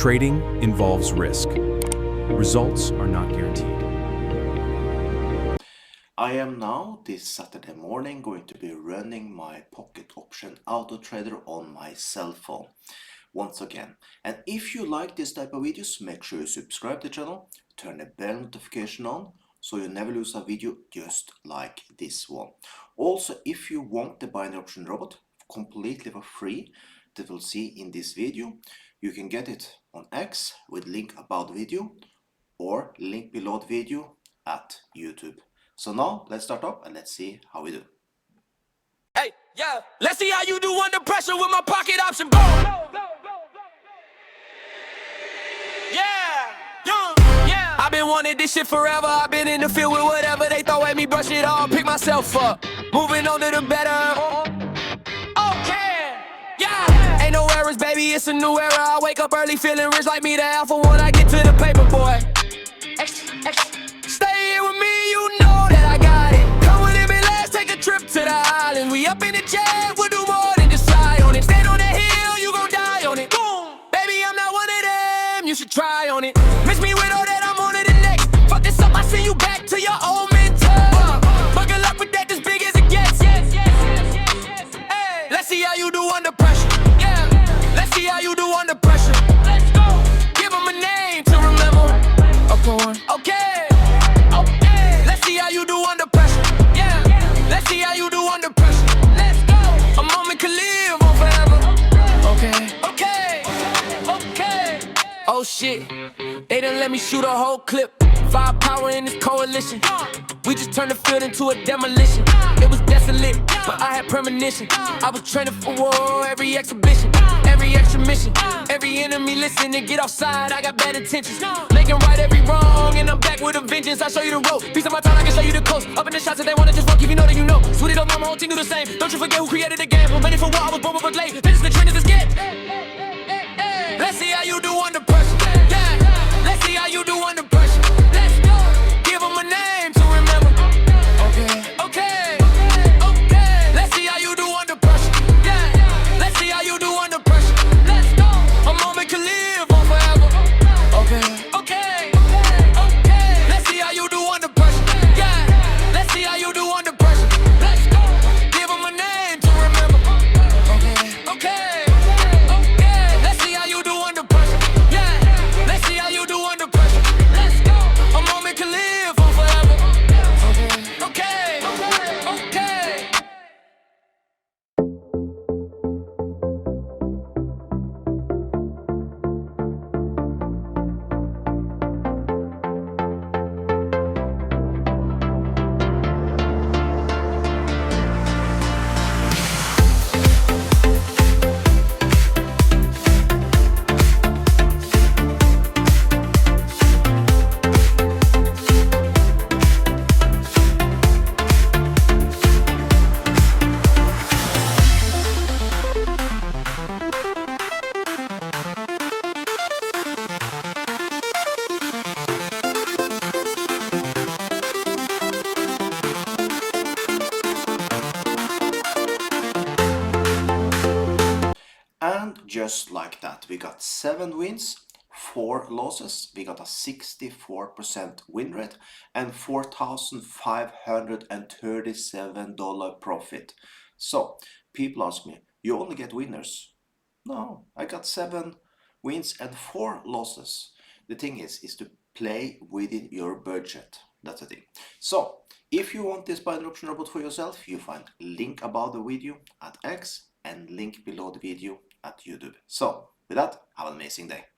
Trading involves risk. Results are not guaranteed. I am now, this Saturday morning, going to be running my pocket option auto trader on my cell phone once again. And if you like this type of videos, make sure you subscribe to the channel, turn the bell notification on so you never lose a video just like this one. Also, if you want the binary option robot completely for free that we'll see in this video, you can get it on X with link about the video or link below the video at YouTube. So now let's start up and let's see how we do. Hey, yeah, let's see how you do under pressure with my pocket option. Boom. Yeah. I've been wanting this shit forever. I've been in the field with whatever they throw at me, brush it off, pick myself up. Moving on to the better. Okay, yeah. Ain't no errors, baby, it's a new era. I wake up early feeling rich like me, the alpha when I get to the paper, boy. Stay here with me, you know that I got it. Come with me, let's take a trip to the island. We up in the jet, we'll do more than just fly on it. Stand on that hill, you gon' die on it. Boom, baby, I'm not one of them, you should try on it. Miss me with all that, I'm on to the next. Fuck this up, I send you back to your old mentor. Buckle up with that, as big as it gets. Hey, let's see how you do under pressure. Yeah, let's see how you do under pressure. Let's go, give them a name to remember. Okay. Let's see how you do under pressure. Yeah. Let's see how you do under pressure. Let's go. A moment can live on forever. Okay. Oh shit. They done let me shoot a whole clip. Firepower in this coalition. We just turned the field into a demolition. It was desolate, but I had premonition. I was training for war, every exhibition, every extra mission. Every enemy listen and get offside, I got bad intentions. Making right every wrong, and I'm back with a vengeance. I show you the road, piece of my time, I can show you the coast. Up in the shots, if they wanna just walk, if you know that you know. Sweet it up, my whole team do the same. Don't you forget who created the game. We're ready for war, I was born with a blade. This is the trend, this get. Let's see how you do under pressure. Yeah, let's see how you do under pressure. Let's go, give them a name to remember. Okay. Let's see how you do under pressure. Yeah, let's see how you do under pressure. Let's go, a moment can live on forever. Okay. Let's see how you do under pressure. Yeah, let's see how you do under pressure. Let's go, give them a name to remember. Okay. Let's see how you do under pressure. Yeah, let's see how you do under pressure. Let's go, a moment can live on forever. Okay. And just like that, we got 7 wins, 4 losses. We got a 64% win rate and $4,537 profit. So people ask me, you only get winners? No, I got 7 wins and 4 losses. The thing is to play within your budget. That's the thing. So if you want this binary option robot for yourself, you find link about the video at X and link below the video at YouTube. So with that, have an amazing day.